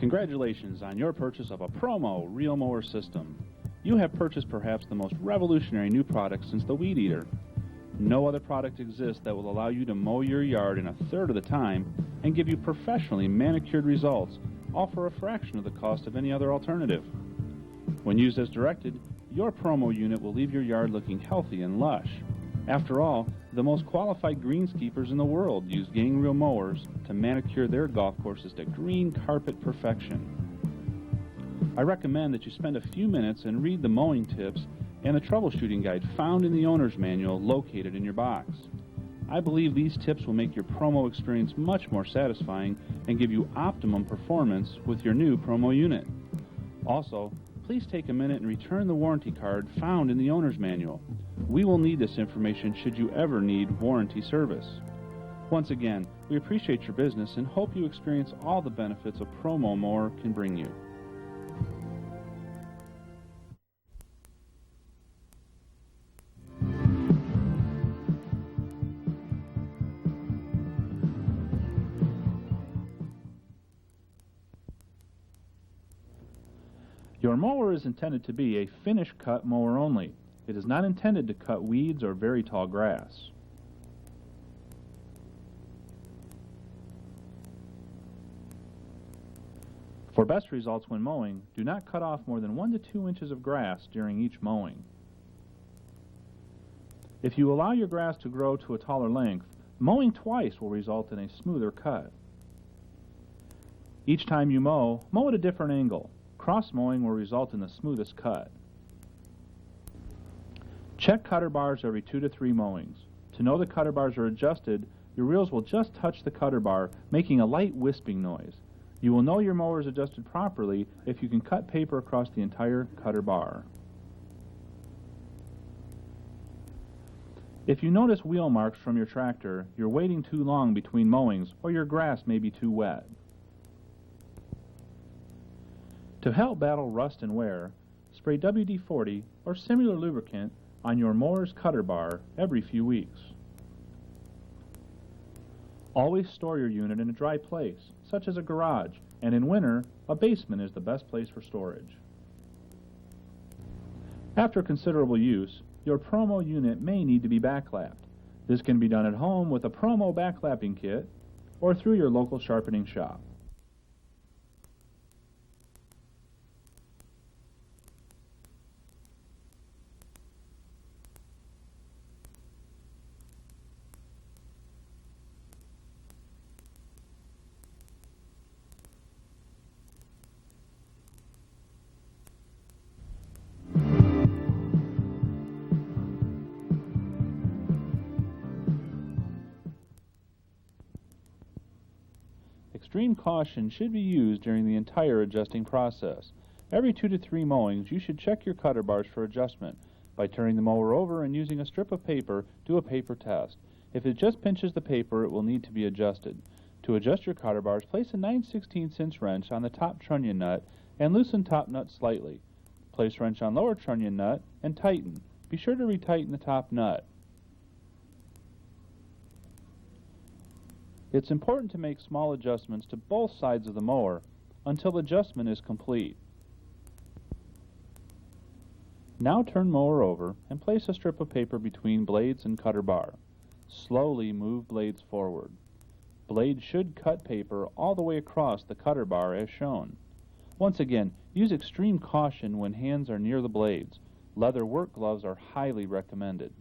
Congratulations on your purchase of a ProMow reel mower system. You have purchased perhaps the most revolutionary new product since the Weed Eater. No other product exists that will allow you to mow your yard in a third of the time and give you professionally manicured results, all for a fraction of the cost of any other alternative. When used as directed, your ProMow unit will leave your yard looking healthy and lush. After all, the most qualified greenskeepers in the world use gang reel mowers to manicure their golf courses to green carpet perfection. I recommend that you spend a few minutes and read the mowing tips and the troubleshooting guide found in the owner's manual located in your box. I believe these tips will make your ProMow experience much more satisfying and give you optimum performance with your new ProMow unit. Also, please take a minute and return the warranty card found in the owner's manual. We will need this information should you ever need warranty service. Once again, we appreciate your business and hope you experience all the benefits a ProMow mower can bring you. Your mower is intended to be a finish-cut mower only. It is not intended to cut weeds or very tall grass. For best results when mowing, do not cut off more than 1 to 2 inches of grass during each mowing. If you allow your grass to grow to a taller length, mowing twice will result in a smoother cut. Each time you mow at a different angle. Cross mowing will result in the smoothest cut. Check cutter bars every 2 to 3 mowings. To know the cutter bars are adjusted, your reels will just touch the cutter bar, making a light wisping noise. You will know your mower is adjusted properly if you can cut paper across the entire cutter bar. If you notice wheel marks from your tractor, you're waiting too long between mowings or your grass may be too wet. To help battle rust and wear, spray WD-40 or similar lubricant on your mower's cutter bar every few weeks. Always store your unit in a dry place, such as a garage, and in winter, a basement is the best place for storage. After considerable use, your ProMow unit may need to be backlapped. This can be done at home with a ProMow backlapping kit or through your local sharpening shop. Extreme caution should be used during the entire adjusting process. Every 2 to 3 mowings, you should check your cutter bars for adjustment. By turning the mower over and using a strip of paper, do a paper test. If it just pinches the paper, it will need to be adjusted. To adjust your cutter bars, place a 9/16" wrench on the top trunnion nut and loosen top nut slightly. Place wrench on lower trunnion nut and tighten. Be sure to retighten the top nut. It's important to make small adjustments to both sides of the mower until adjustment is complete. Now turn mower over and place a strip of paper between blades and cutter bar. Slowly move blades forward. Blades should cut paper all the way across the cutter bar as shown. Once again, use extreme caution when hands are near the blades. Leather work gloves are highly recommended.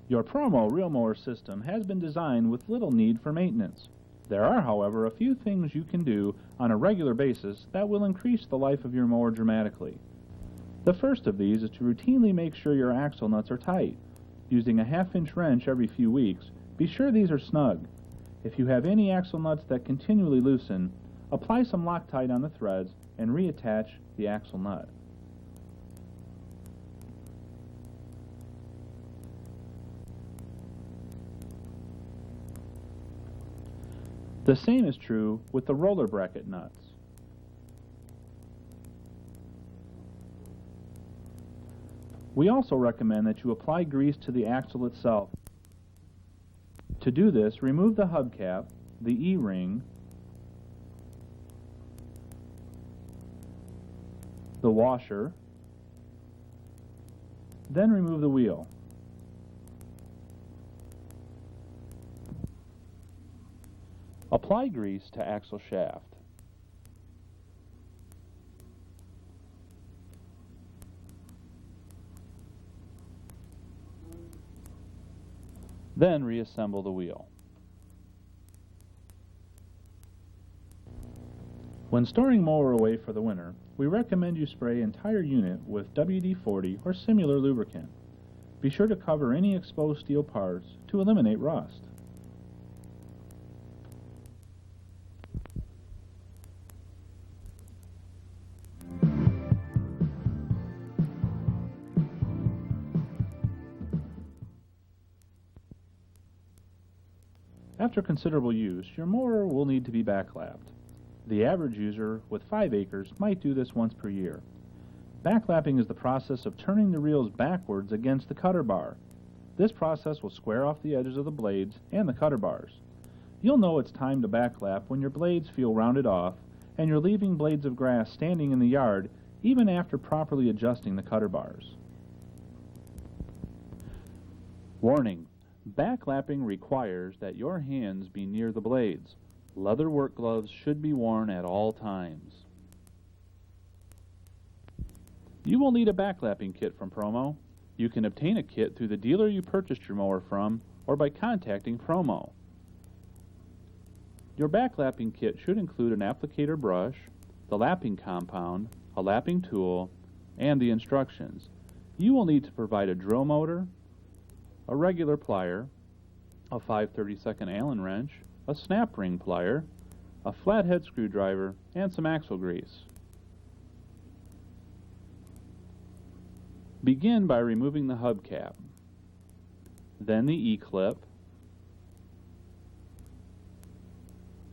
Your ProMow reel mower system has been designed with little need for maintenance. There are, however, a few things you can do on a regular basis that will increase the life of your mower dramatically. The first of these is to routinely make sure your axle nuts are tight. Using a 1/2" wrench every few weeks, be sure these are snug. If you have any axle nuts that continually loosen, apply some Loctite on the threads and reattach the axle nut. The same is true with the roller bracket nuts. We also recommend that you apply grease to the axle itself. To do this, remove the hubcap, the E-ring, the washer, then remove the wheel. Apply grease to axle shaft. Then reassemble the wheel. When storing mower away for the winter, we recommend you spray entire unit with WD-40 or similar lubricant. Be sure to cover any exposed steel parts to eliminate rust. After considerable use, your mower will need to be backlapped. The average user with 5 acres might do this once per year. Backlapping is the process of turning the reels backwards against the cutter bar. This process will square off the edges of the blades and the cutter bars. You'll know it's time to backlap when your blades feel rounded off and you're leaving blades of grass standing in the yard even after properly adjusting the cutter bars. Warning: backlapping requires that your hands be near the blades. Leather work gloves should be worn at all times. You will need a backlapping kit from ProMow. You can obtain a kit through the dealer you purchased your mower from or by contacting ProMow. Your backlapping kit should include an applicator brush, the lapping compound, a lapping tool, and the instructions. You will need to provide a drill motor, a regular plier, a 5/32 Allen wrench, a snap ring plier, a flathead screwdriver, and some axle grease. Begin by removing the hubcap, then the E-clip,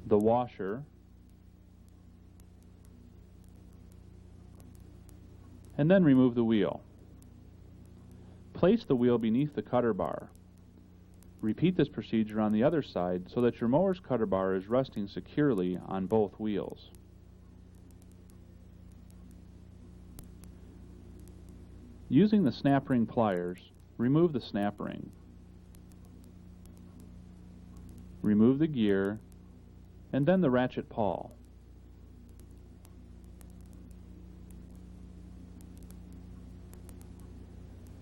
the washer, and then remove the wheel. Place the wheel beneath the cutter bar. Repeat this procedure on the other side so that your mower's cutter bar is resting securely on both wheels. Using the snap ring pliers, remove the snap ring. Remove the gear, and then the ratchet pawl.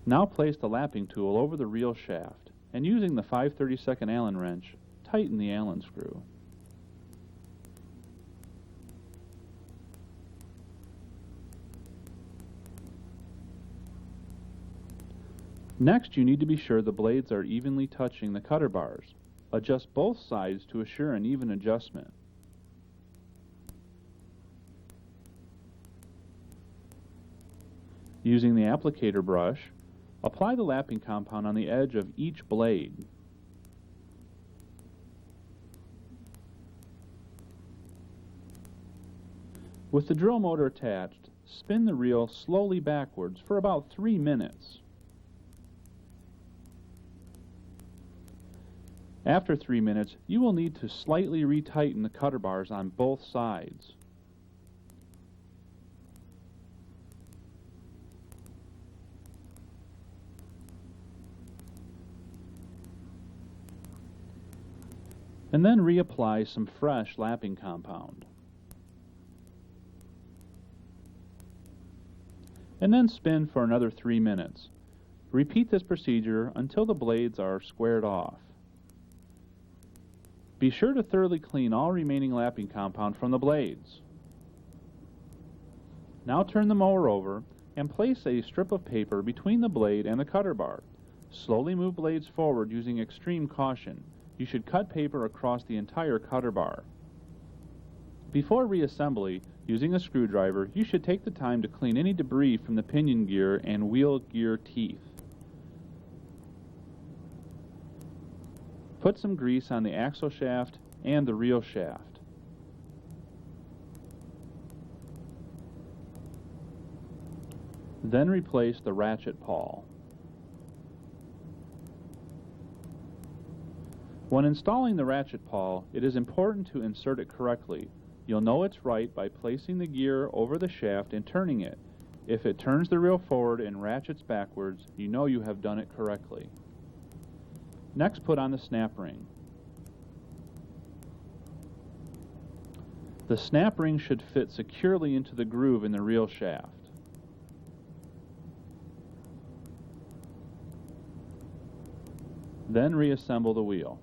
Now place the lapping tool over the reel shaft, and using the 5/32 Allen wrench, tighten the Allen screw. Next, you need to be sure the blades are evenly touching the cutter bars. Adjust both sides to assure an even adjustment. Using the applicator brush, apply the lapping compound on the edge of each blade. With the drill motor attached, spin the reel slowly backwards for about 3 minutes. After 3 minutes, you will need to slightly retighten the cutter bars on both sides. And then reapply some fresh lapping compound. And then spin for another 3 minutes. Repeat this procedure until the blades are squared off. Be sure to thoroughly clean all remaining lapping compound from the blades. Now turn the mower over and place a strip of paper between the blade and the cutter bar. Slowly move blades forward using extreme caution. You should cut paper across the entire cutter bar. Before reassembly, using a screwdriver, you should take the time to clean any debris from the pinion gear and wheel gear teeth. Put some grease on the axle shaft and the reel shaft. Then replace the ratchet pawl. When installing the ratchet pawl, it is important to insert it correctly. You'll know it's right by placing the gear over the shaft and turning it. If it turns the reel forward and ratchets backwards, you know you have done it correctly. Next, put on the snap ring. The snap ring should fit securely into the groove in the reel shaft. Then reassemble the wheel.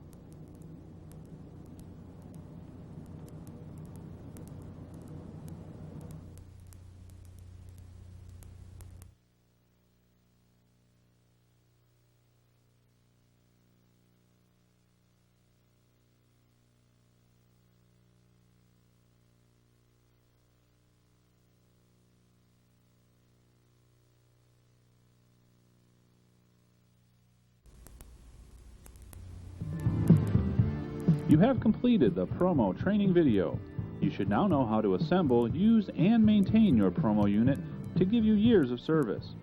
You have completed the ProMow training video. You should now know how to assemble, use, and maintain your ProMow unit to give you years of service.